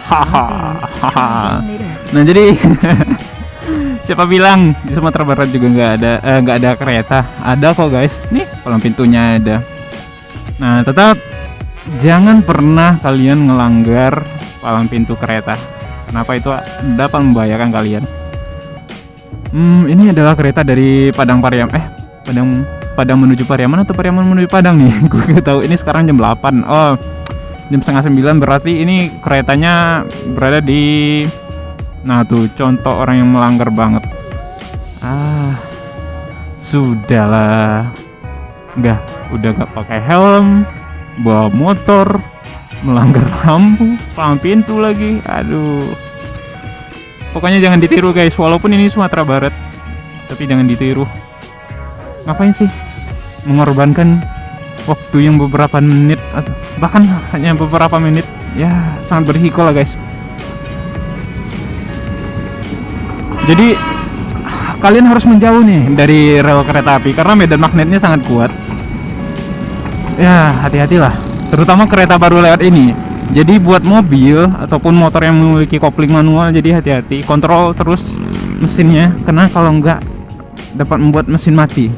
Hahaha. Nah jadi siapa bilang di Sumatera Barat juga nggak ada kereta? Ada kok guys. Nih palang pintunya ada. Nah tetap jangan pernah kalian ngelanggar palang pintu kereta. Kenapa itu dapat membahayakan kalian? Ini adalah kereta dari Padang Padang menuju Pariaman atau Pariaman menuju Padang nih. Gue gak tahu. Ini sekarang jam 8. Oh, jam setengah 9 berarti ini keretanya berada di. Nah tuh contoh orang yang melanggar banget. Sudahlah. Udah gak pakai helm, bawa motor, melanggar lampu, palang pintu lagi. Aduh. Pokoknya jangan ditiru guys, walaupun ini Sumatera Barat. Tapi jangan ditiru. Ngapain sih mengorbankan waktu yang beberapa menit atau bahkan hanya beberapa menit? Ya, sangat berisiko lah guys. Jadi kalian harus menjauh nih dari rel kereta api karena medan magnetnya sangat kuat. Ya, hati-hatilah. Terutama kereta baru lewat ini. Jadi buat mobil ataupun motor yang memiliki kopling manual, jadi hati-hati. Kontrol terus mesinnya, karena kalau enggak dapat membuat mesin mati.